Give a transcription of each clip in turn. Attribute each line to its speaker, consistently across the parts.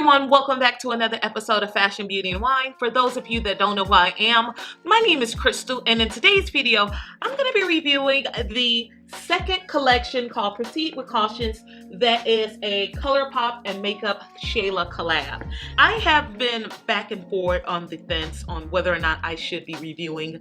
Speaker 1: everyone, welcome back to another episode of Fashion, Beauty, and Wine. For those of you that don't know who I am, my name is Crystal, and in today's video, I'm going to be reviewing the second collection called Proceed with Cautions that is a Colourpop and Makeupshayla collab. I have been back and forth on the fence on whether or not I should be reviewing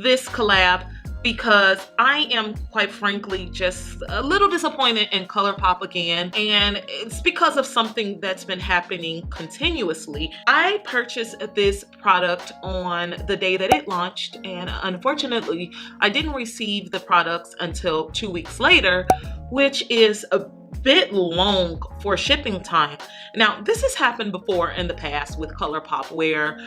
Speaker 1: this collab because I am, quite frankly, just a little disappointed in Colourpop again, and it's because of something that's been happening continuously. I purchased this product on the day that it launched, and unfortunately, I didn't receive the products until 2 weeks later, which is a bit long for shipping time. Now, this has happened before in the past with Colourpop where,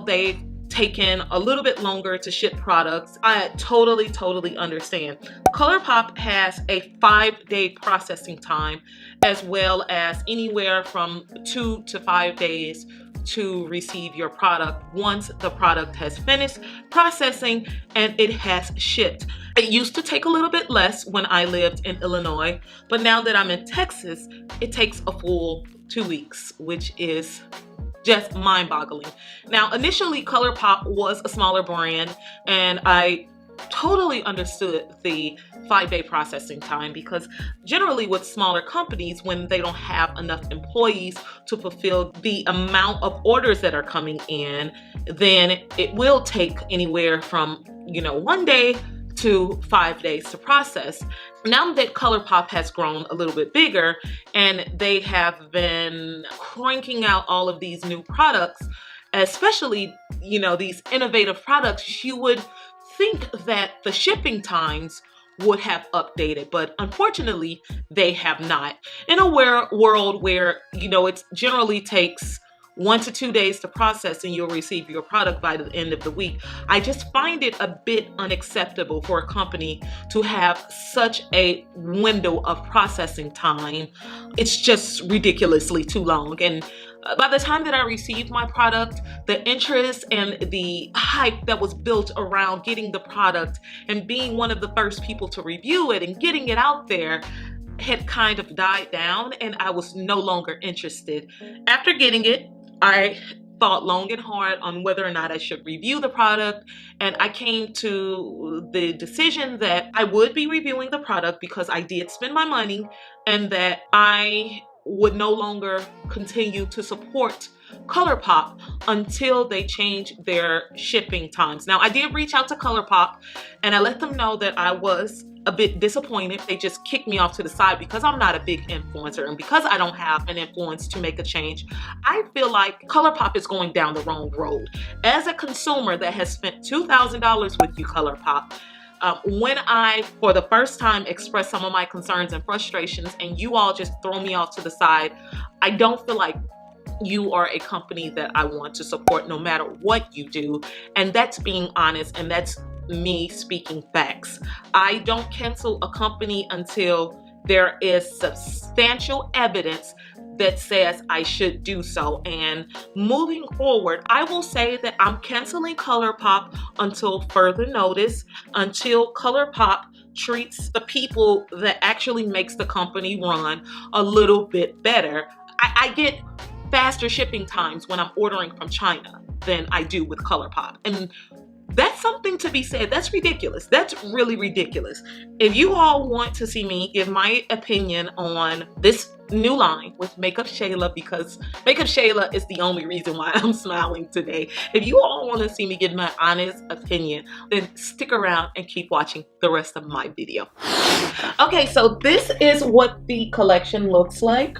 Speaker 1: they've taken a little bit longer to ship products. I totally understand. Colourpop has a 5-day processing time, as well as anywhere from 2 to 5 days to receive your product once the product has finished processing and it has shipped. It used to take a little bit less when I lived in Illinois, but now that I'm in Texas, it takes a full 2 weeks, which is just mind-boggling. Now, initially, Colourpop was a smaller brand, and I totally understood the 5-day processing time because generally with smaller companies, when they don't have enough employees to fulfill the amount of orders that are coming in, then it will take anywhere from, 1 day to 5 days to process. Now that Colourpop has grown a little bit bigger and they have been cranking out all of these new products, especially, these innovative products, you would think that the shipping times would have updated, but unfortunately they have not. In a world where, it generally takes 1 to 2 days to process and you'll receive your product by the end of the week, I just find it a bit unacceptable for a company to have such a window of processing time. It's just ridiculously too long. And by the time that I received my product, the interest and the hype that was built around getting the product and being one of the first people to review it and getting it out there had kind of died down, and I was no longer interested. After getting it, I thought long and hard on whether or not I should review the product, and I came to the decision that I would be reviewing the product because I did spend my money and that I would no longer continue to support Colourpop until they change their shipping times. Now, I did reach out to Colourpop and I let them know that I was a bit disappointed. They just kicked me off to the side because I'm not a big influencer, and because I don't have an influence to make a change, I feel like Colourpop is going down the wrong road. As a consumer that has spent $2,000 with you, Colourpop, when I, for the first time, expressed some of my concerns and frustrations and you all just throw me off to the side, I don't feel like you are a company that I want to support no matter what you do. And that's being honest, and that's me speaking facts. I don't cancel a company until there is substantial evidence that says I should do so. And moving forward, I will say that I'm canceling Colourpop until further notice, until Colourpop treats the people that actually makes the company run a little bit better. I get faster shipping times when I'm ordering from China than I do with Colourpop, and that's something to be said. That's ridiculous. That's really ridiculous. If you all want to see me give my opinion on this new line with Makeupshayla, because Makeupshayla is the only reason why I'm smiling today. If you all want to see me give my honest opinion, then stick around and keep watching the rest of my video. Okay, so this is what the collection looks like.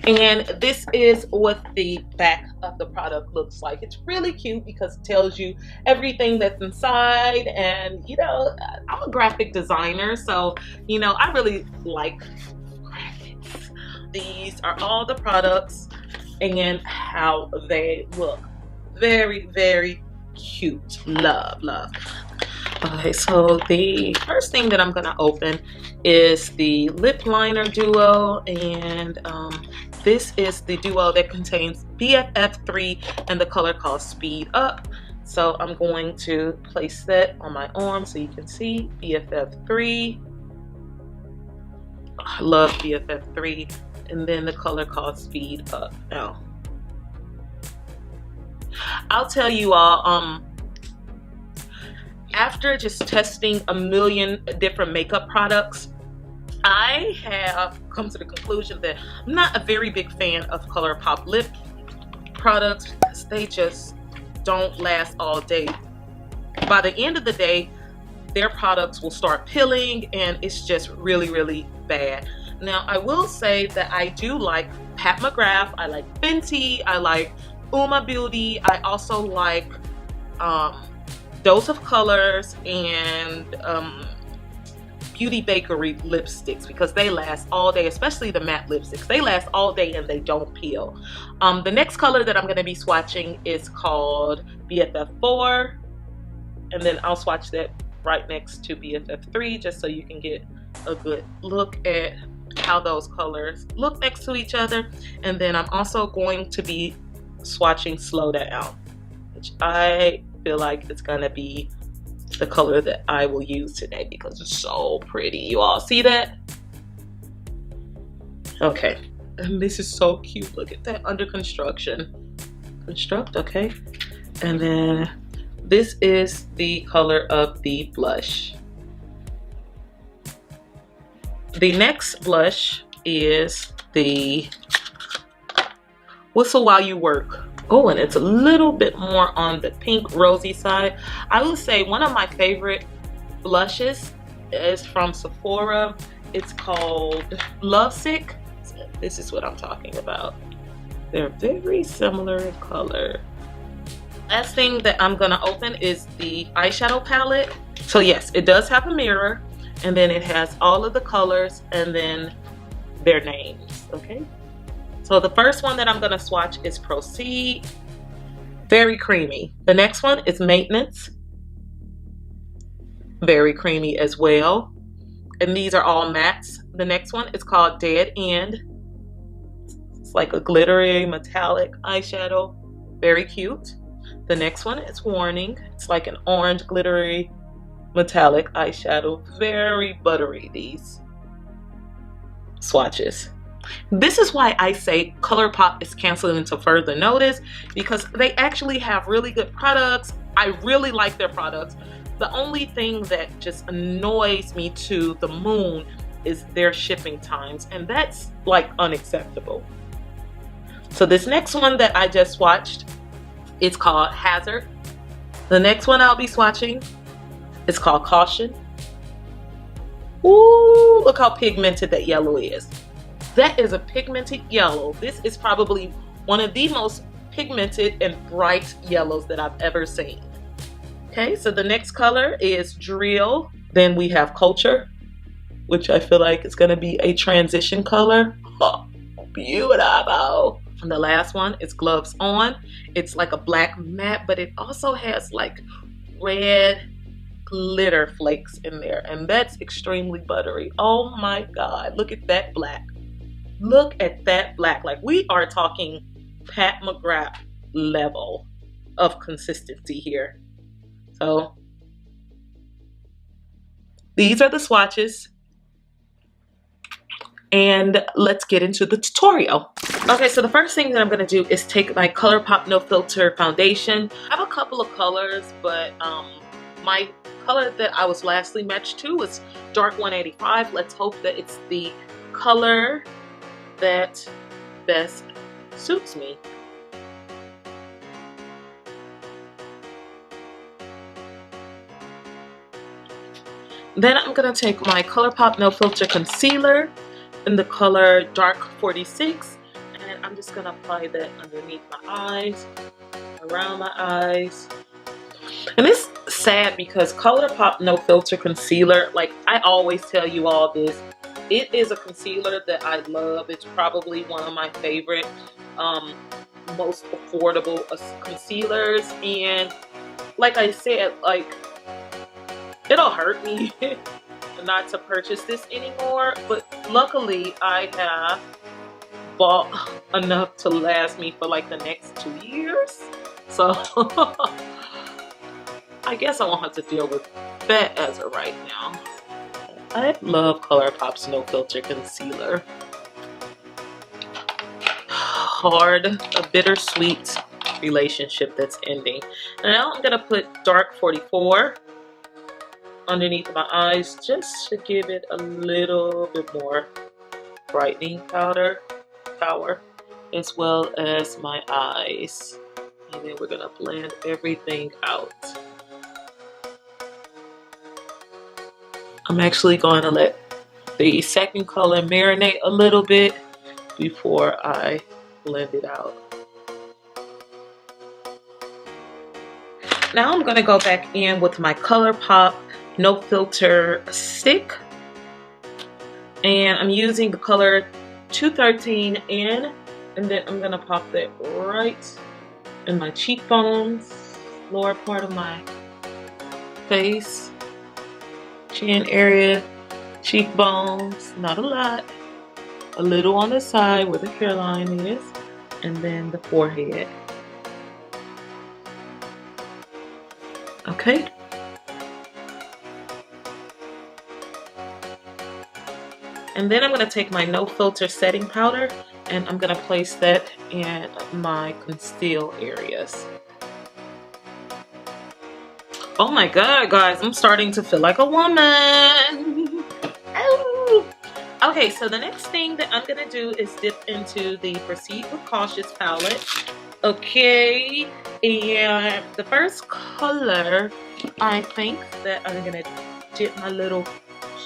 Speaker 1: And this is what the back of the product looks like. It's really cute because it tells you everything that's inside. And, I'm a graphic designer, so, I really like graphics. These are all the products and how they look. Very cute. Love. Okay, so the first thing that I'm going to open is the lip liner duo, and this is the duo that contains BFF3 and the color called Speed Up. So I'm going to place that on my arm so you can see BFF3. I love BFF3. and then the color called Speed Up. Now, I'll tell you all, after just testing a million different makeup products, I have come to the conclusion that I'm not a very big fan of Colourpop lip products because they just don't last all day. By the end of the day, their products will start peeling and it's just really, really bad. Now, I will say that I do like Pat McGrath, I like Fenty, I like Uma Beauty, I also like Dose of Colors and Beauty Bakery lipsticks because they last all day, especially the matte lipsticks. They last all day and they don't peel. The next color that I'm going to be swatching is called BFF4, and then I'll swatch that right next to BFF3 just so you can get a good look at how those colors look next to each other. And then I'm also going to be swatching Slow Down, which I feel like it's going to be the color that I will use today because it's so pretty. You all see that? Okay, and this is so cute. Look at that, under construction. Construct, okay. And then this is the color of the blush. The next blush is the Whistle While You Work. Oh, and it's a little bit more on the pink rosy side. I would say one of my favorite blushes is from Sephora. It's called Lovesick. This is what I'm talking about. They're very similar in color. Last thing that I'm gonna open is the eyeshadow palette. So yes, it does have a mirror, and then it has all of the colors and then their names, okay? So the first one that I'm gonna swatch is Proceed, very creamy. The next one is Maintenance, very creamy as well. And these are all mattes. The next one is called Dead End. It's like a glittery metallic eyeshadow, very cute. The next one is Warning. It's like an orange glittery metallic eyeshadow, very buttery, these swatches. This is why I say Colourpop is canceling until further notice, because they actually have really good products. I really like their products. The only thing that just annoys me to the moon is their shipping times, and that's like unacceptable. So this next one that I just swatched, it's called Hazard. The next one I'll be swatching is called Caution. Ooh, look how pigmented that yellow is. That is a pigmented yellow. This is probably one of the most pigmented and bright yellows that I've ever seen. Okay, so the next color is Drill. Then we have Culture, which I feel like is going to be a transition color. Oh, beautiful. And the last one is Gloves On. It's like a black matte, but it also has like red glitter flakes in there, and that's extremely buttery. Oh my God, look at that black. Look at that black. Like, we are talking Pat McGrath level of consistency here. So these are the swatches, and let's get into the tutorial. Okay, so the first thing that I'm going to do is take my Colourpop No Filter foundation. I have a couple of colors, but my color that I was lastly matched to was Dark 185. Let's hope that it's the color that best suits me. Then I'm going to take my Colourpop No Filter concealer in the color Dark 46, and I'm just going to apply that underneath my eyes, around my eyes. And it's sad because Colourpop No Filter concealer, like I always tell you all this, it is a concealer that I love. It's probably one of my favorite, most affordable concealers. And like I said, like, it'll hurt me not to purchase this anymore. But luckily, I have bought enough to last me for like the next 2 years. So I guess I won't have to deal with that as of right now. I love Colourpop's No Filter concealer. hard, a bittersweet relationship that's ending. Now I'm gonna put dark 44 underneath my eyes just to give it a little bit more brightening power, as well as my eyes. And then we're gonna blend everything out. I'm actually going to let the second color marinate a little bit before I blend it out. Now I'm going to go back in with my Colourpop No Filter stick. And I'm using the color 213N. And then I'm going to pop that right in my cheekbones, lower part of my face, chin area, cheekbones, not a lot, a little on the side where the hairline is, and then the forehead. Okay. And then I'm going to take my No Filter setting powder and I'm going to place that in my conceal areas. Oh my god, guys, I'm starting to feel like a woman. Oh. Okay, so the next thing that I'm going to do is dip into the Proceed with Cautious palette. Okay, and the first color I think that I'm going to dip my little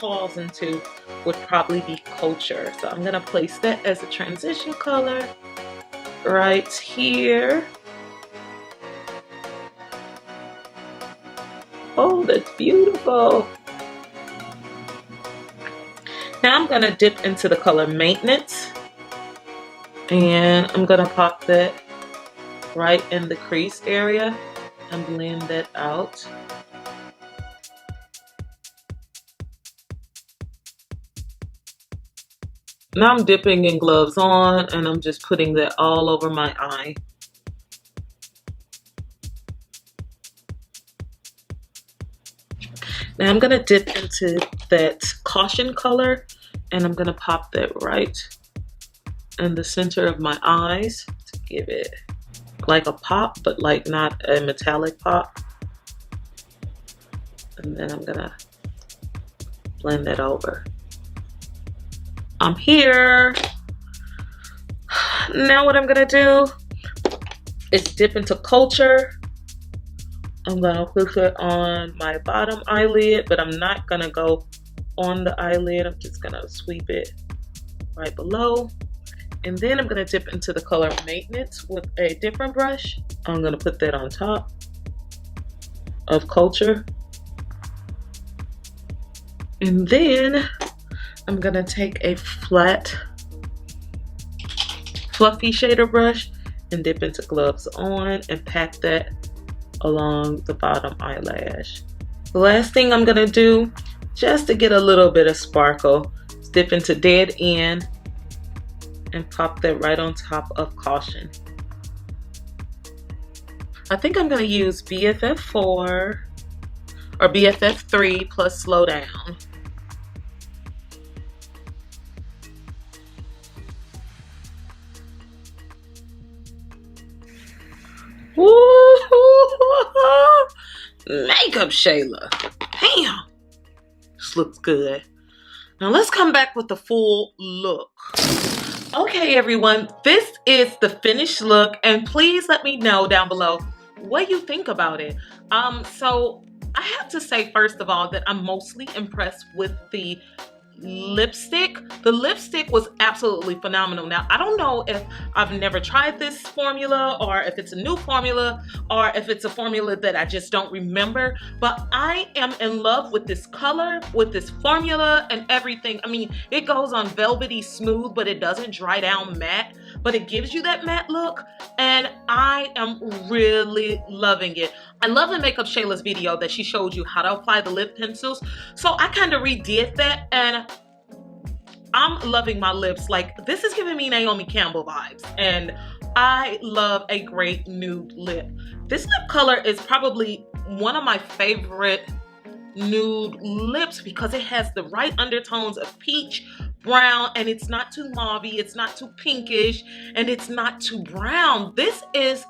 Speaker 1: paws into would probably be Culture. So I'm going to place that as a transition color right here. Oh, that's beautiful. Now I'm going to dip into the color Maintenance. And I'm going to pop that right in the crease area and blend that out. Now I'm dipping in gloves on and I'm just putting that all over my eye. Now I'm going to dip into that Caution color and I'm going to pop that right in the center of my eyes to give it like a pop, but like not a metallic pop. And then I'm going to blend that over. I'm here. Now what I'm going to do is dip into Culture. I'm going to put it on my bottom eyelid, but I'm not going to go on the eyelid. I'm just going to sweep it right below. And then I'm going to dip into the color Maintenance with a different brush. I'm going to put that on top of Culture. And then I'm going to take a flat, fluffy shader brush and dip into Gloves On and pat that along the bottom eyelash. The last thing I'm going to do, just to get a little bit of sparkle, is dip into Dead End and pop that right on top of Caution. I think I'm going to use BFF4 or BFF3 plus Slow Down. Makeupshayla. Damn. This looks good. Now let's come back with the full look. Okay, everyone, this is the finished look, and please let me know down below what you think about it. So I have to say, first of all, that I'm mostly impressed with the lipstick. The lipstick was absolutely phenomenal. Now, I don't know if I've never tried this formula or if it's a new formula or if it's a formula that I just don't remember, but I am in love with this color, with this formula and everything. I mean, it goes on velvety smooth, but it doesn't dry down matte, but it gives you that matte look, and I am really loving it. I love the Makeupshayla's video that she showed you how to apply the lip pencils, so I kind of redid that, and I'm loving my lips. Like, this is giving me Naomi Campbell vibes, and I love a great nude lip. This lip color is probably one of my favorite nude lips because it has the right undertones of peach, brown, and it's not too mauvey, it's not too pinkish, and it's not too brown. This is,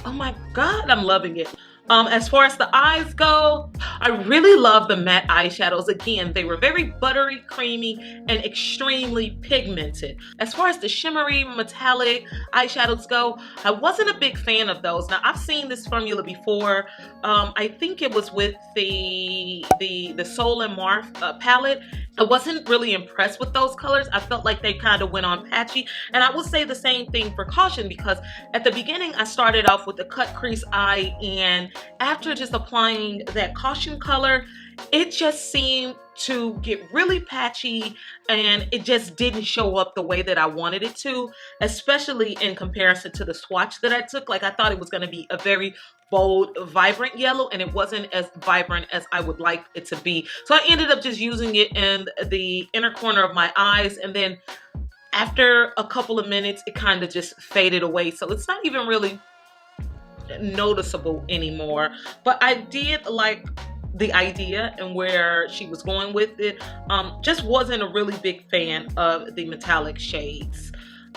Speaker 1: oh my God, I'm loving it. As far as the eyes go, I really love the matte eyeshadows. Again, they were very buttery, creamy, and extremely pigmented. As far as the shimmery, metallic eyeshadows go, I wasn't a big fan of those. Now, I've seen this formula before. I think it was with the Soul and Marth palette. I wasn't really impressed with those colors. I felt like they kind of went on patchy. And I will say the same thing for Caution, because at the beginning I started off with the cut crease eye, and after just applying that Caution color, it just seemed to get really patchy, and it just didn't show up the way that I wanted it to, especially in comparison to the swatch that I took. Like, I thought it was going to be a very bold, vibrant yellow, and it wasn't as vibrant as I would like it to be. So I ended up just using it in the inner corner of my eyes, and then after a couple of minutes, it kind of just faded away. So it's not even really noticeable anymore. But I did like the idea and where she was going with it. Just wasn't a really big fan of the metallic shades.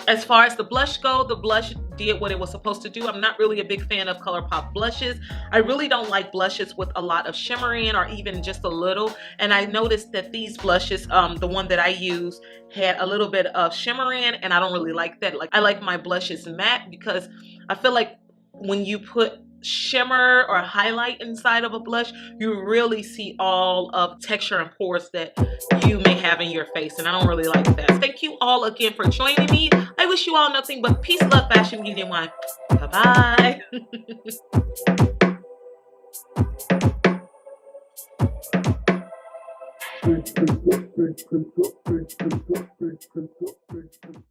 Speaker 1: As far as the blush go, the blush did what it was supposed to do. I'm not really a big fan of Colourpop blushes. I really don't like blushes with a lot of shimmer in, or even just a little. And I noticed that these blushes, the one that I use, had a little bit of shimmer in, and I don't really like that. Like, I like my blushes matte, because I feel like when you put shimmer or highlight inside of a blush, you really see all of texture and pores that you may have in your face, and I don't really like that. Thank you all again for joining me. I wish you all nothing but peace, love, fashion, beauty, and wine. Bye bye.